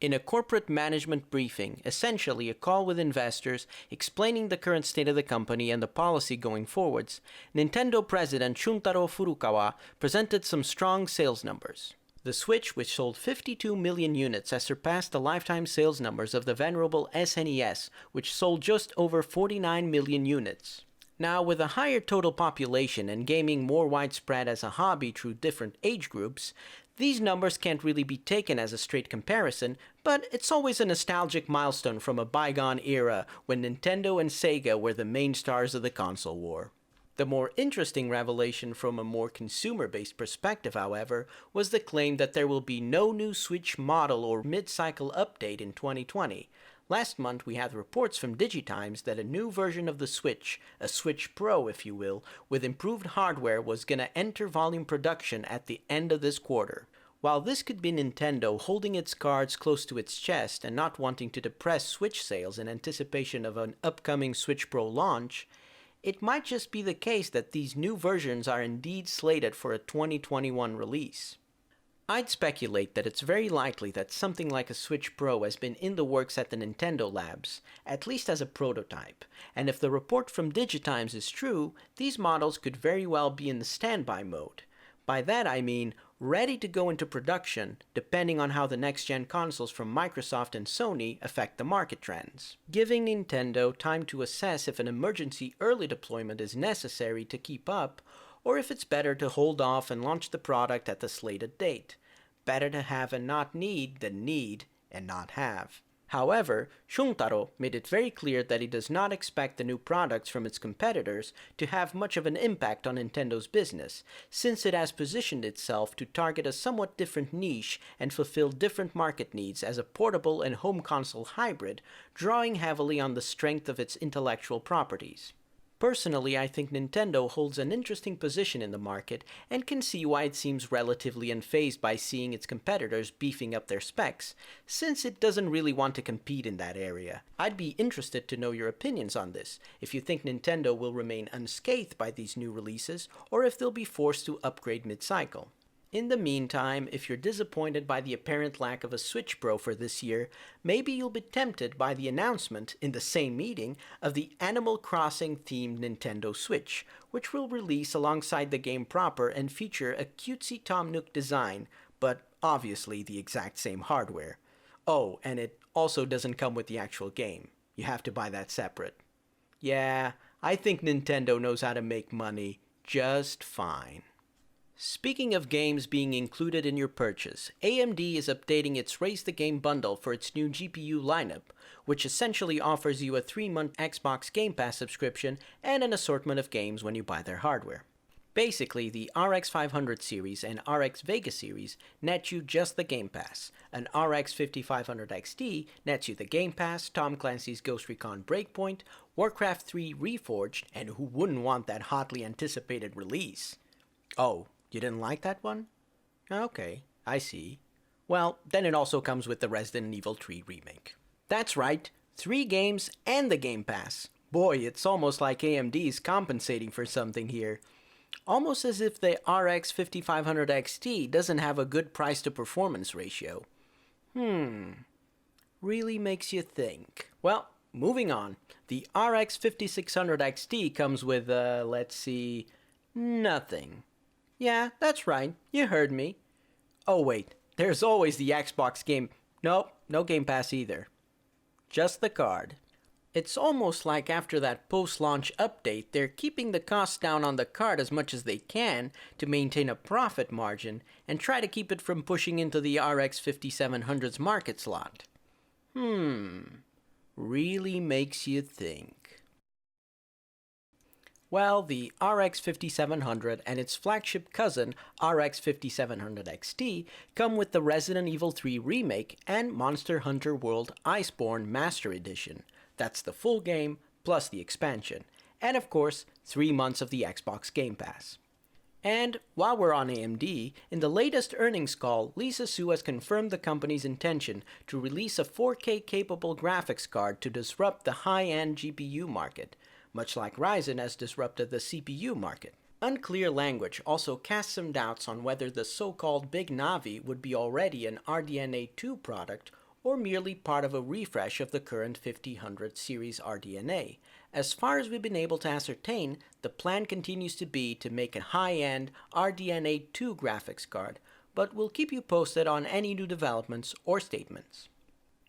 In a corporate management briefing, essentially a call with investors explaining the current state of the company and the policy going forwards, Nintendo President Shuntaro Furukawa presented some strong sales numbers. The Switch, which sold 52 million units, has surpassed the lifetime sales numbers of the venerable SNES, which sold just over 49 million units. Now, with a higher total population and gaming more widespread as a hobby through different age groups, these numbers can't really be taken as a straight comparison, but it's always a nostalgic milestone from a bygone era when Nintendo and Sega were the main stars of the console war. The more interesting revelation from a more consumer-based perspective, however, was the claim that there will be no new Switch model or mid-cycle update in 2020. Last month we had reports from Digitimes that a new version of the Switch, a Switch Pro if you will, with improved hardware was gonna enter volume production at the end of this quarter. While this could be Nintendo holding its cards close to its chest and not wanting to depress Switch sales in anticipation of an upcoming Switch Pro launch, it might just be the case that these new versions are indeed slated for a 2021 release. I'd speculate that it's very likely that something like a Switch Pro has been in the works at the Nintendo labs, at least as a prototype, and if the report from Digitimes is true, these models could very well be in the standby mode. By that I mean ready to go into production, depending on how the next-gen consoles from Microsoft and Sony affect the market trends, giving Nintendo time to assess if an emergency early deployment is necessary to keep up, or if it's better to hold off and launch the product at the slated date. Better to have and not need than need and not have. However, Shuntaro made it very clear that he does not expect the new products from its competitors to have much of an impact on Nintendo's business, since it has positioned itself to target a somewhat different niche and fulfill different market needs as a portable and home console hybrid, drawing heavily on the strength of its intellectual properties. Personally, I think Nintendo holds an interesting position in the market and can see why it seems relatively unfazed by seeing its competitors beefing up their specs, since it doesn't really want to compete in that area. I'd be interested to know your opinions on this, if you think Nintendo will remain unscathed by these new releases, or if they'll be forced to upgrade mid-cycle. In the meantime, if you're disappointed by the apparent lack of a Switch Pro for this year, maybe you'll be tempted by the announcement, in the same meeting, of the Animal Crossing-themed Nintendo Switch, which will release alongside the game proper and feature a cutesy Tom Nook design, but obviously the exact same hardware. Oh, and it also doesn't come with the actual game. You have to buy that separate. Yeah, I think Nintendo knows how to make money just fine. Speaking of games being included in your purchase, AMD is updating its Raise the Game bundle for its new GPU lineup, which essentially offers you a 3-month Xbox Game Pass subscription and an assortment of games when you buy their hardware. Basically, the RX 500 series and RX Vega series net you just the Game Pass. An RX 5500 XT nets you the Game Pass, Tom Clancy's Ghost Recon Breakpoint, Warcraft 3 Reforged, and who wouldn't want that hotly anticipated release? Oh, you didn't like that one? Okay, I see. Well, then it also comes with the Resident Evil 3 remake. That's right, 3 games and the Game Pass. Boy, it's almost like AMD is compensating for something here. Almost as if the RX 5500 XT doesn't have a good price to performance ratio. Really makes you think. Well, moving on. The RX 5600 XT comes with, let's see, nothing. Yeah, that's right, you heard me. Oh wait, there's always the Xbox game. Nope, no Game Pass either. Just the card. It's almost like after that post-launch update, they're keeping the costs down on the card as much as they can to maintain a profit margin and try to keep it from pushing into the RX 5700's market slot. Really makes you think. Well, the RX 5700 and its flagship cousin, RX 5700 XT, come with the Resident Evil 3 remake and Monster Hunter World Iceborne Master Edition. That's the full game, plus the expansion. And of course, 3 months of the Xbox Game Pass. And while we're on AMD, in the latest earnings call, Lisa Su has confirmed the company's intention to release a 4K-capable graphics card to disrupt the high-end GPU market, much like Ryzen has disrupted the CPU market. Unclear language also casts some doubts on whether the so-called Big Navi would be already an RDNA 2 product or merely part of a refresh of the current 5000 series RDNA. As far as we've been able to ascertain, the plan continues to be to make a high-end RDNA 2 graphics card, but we'll keep you posted on any new developments or statements.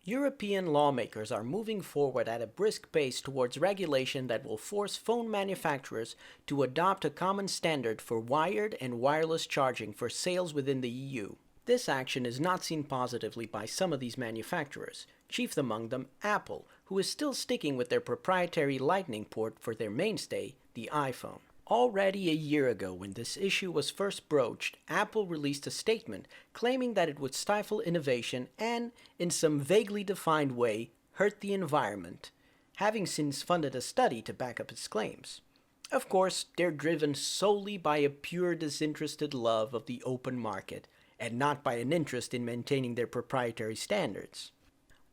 European lawmakers are moving forward at a brisk pace towards regulation that will force phone manufacturers to adopt a common standard for wired and wireless charging for sales within the EU. This action is not seen positively by some of these manufacturers, chief among them Apple, who is still sticking with their proprietary Lightning port for their mainstay, the iPhone. Already a year ago, when this issue was first broached, Apple released a statement claiming that it would stifle innovation and, in some vaguely defined way, hurt the environment, having since funded a study to back up its claims. Of course, they're driven solely by a pure disinterested love of the open market, and not by an interest in maintaining their proprietary standards.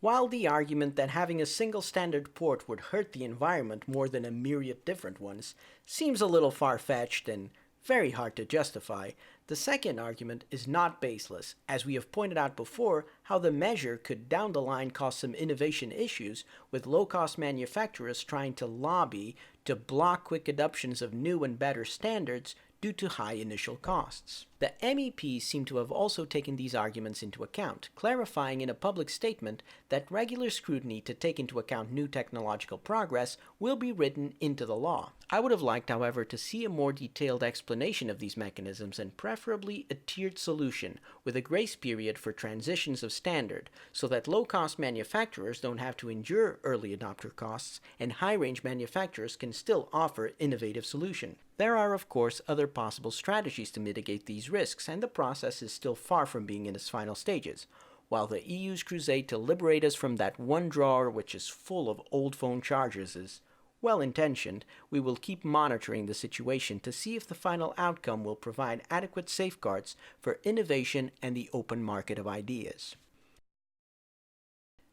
While the argument that having a single standard port would hurt the environment more than a myriad different ones seems a little far-fetched and very hard to justify, the second argument is not baseless, as we have pointed out before how the measure could down the line cause some innovation issues with low-cost manufacturers trying to lobby to block quick adoptions of new and better standards due to high initial costs. The MEPs seem to have also taken these arguments into account, clarifying in a public statement that regular scrutiny to take into account new technological progress will be written into the law. I would have liked, however, to see a more detailed explanation of these mechanisms and preferably a tiered solution with a grace period for transitions of standard, so that low-cost manufacturers don't have to endure early adopter costs and high-range manufacturers can still offer innovative solutions. There are, of course, other possible strategies to mitigate these risks, and the process is still far from being in its final stages. While the EU's crusade to liberate us from that one drawer which is full of old phone chargers is well-intentioned, we will keep monitoring the situation to see if the final outcome will provide adequate safeguards for innovation and the open market of ideas.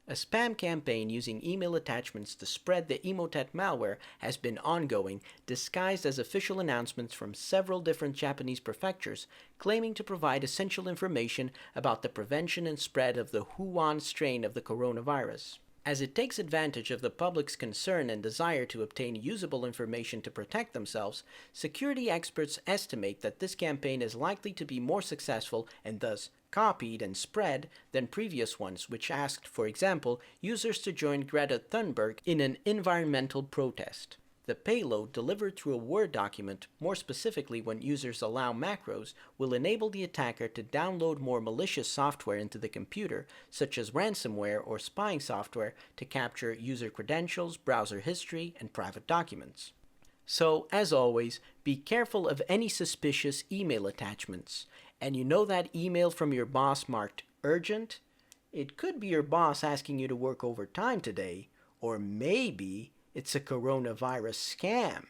A spam campaign using email attachments to spread the Emotet malware has been ongoing, disguised as official announcements from several different Japanese prefectures claiming to provide essential information about the prevention and spread of the Wuhan strain of the coronavirus. As it takes advantage of the public's concern and desire to obtain usable information to protect themselves, security experts estimate that this campaign is likely to be more successful and thus copied and spread than previous ones, which asked, for example, users to join Greta Thunberg in an environmental protest. The payload, delivered through a Word document, more specifically when users allow macros, will enable the attacker to download more malicious software into the computer, such as ransomware or spying software, to capture user credentials, browser history, and private documents. So, as always, be careful of any suspicious email attachments. And you know that email from your boss marked urgent? It could be your boss asking you to work overtime today, or maybe it's a coronavirus scam.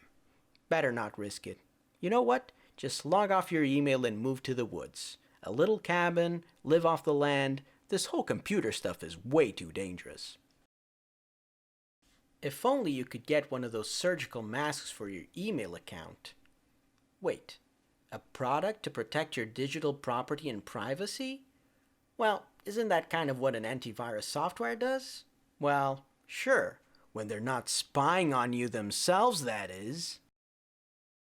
Better not risk it. You know what? Just log off your email and move to the woods. A little cabin, live off the land. This whole computer stuff is way too dangerous. If only you could get one of those surgical masks for your email account. Wait, a product to protect your digital property and privacy? Well, isn't that kind of what an antivirus software does? Well, sure. When they're not spying on you themselves, that is.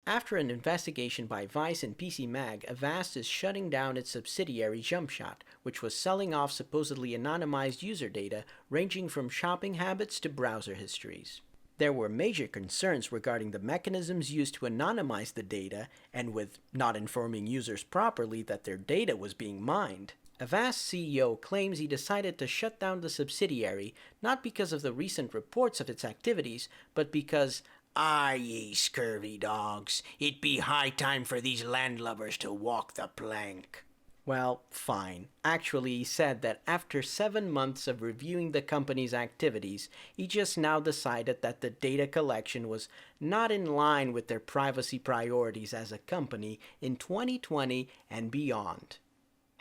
After an investigation by Vice and PC Mag, Avast is shutting down its subsidiary Jumpshot, which was selling off supposedly anonymized user data ranging from shopping habits to browser histories. There were major concerns regarding the mechanisms used to anonymize the data and with not informing users properly that their data was being mined. Avast CEO claims he decided to shut down the subsidiary not because of the recent reports of its activities, but because, ye scurvy dogs, it be high time for these landlubbers to walk the plank. Well, fine. Actually, he said that after 7 months of reviewing the company's activities, he just now decided that the data collection was not in line with their privacy priorities as a company in 2020 and beyond.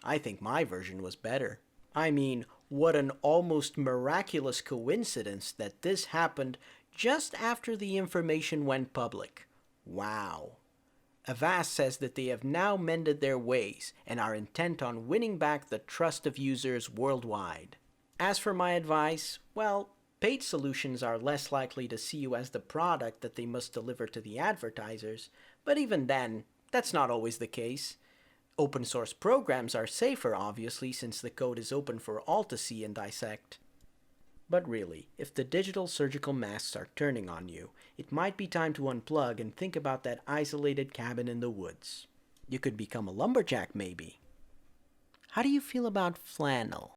I think my version was better. I mean, what an almost miraculous coincidence that this happened just after the information went public. Wow. Avast says that they have now mended their ways and are intent on winning back the trust of users worldwide. As for my advice, well, paid solutions are less likely to see you as the product that they must deliver to the advertisers, but even then, that's not always the case. Open source programs are safer, obviously, since the code is open for all to see and dissect. But really, if the digital surgical masks are turning on you, it might be time to unplug and think about that isolated cabin in the woods. You could become a lumberjack, maybe. How do you feel about flannel?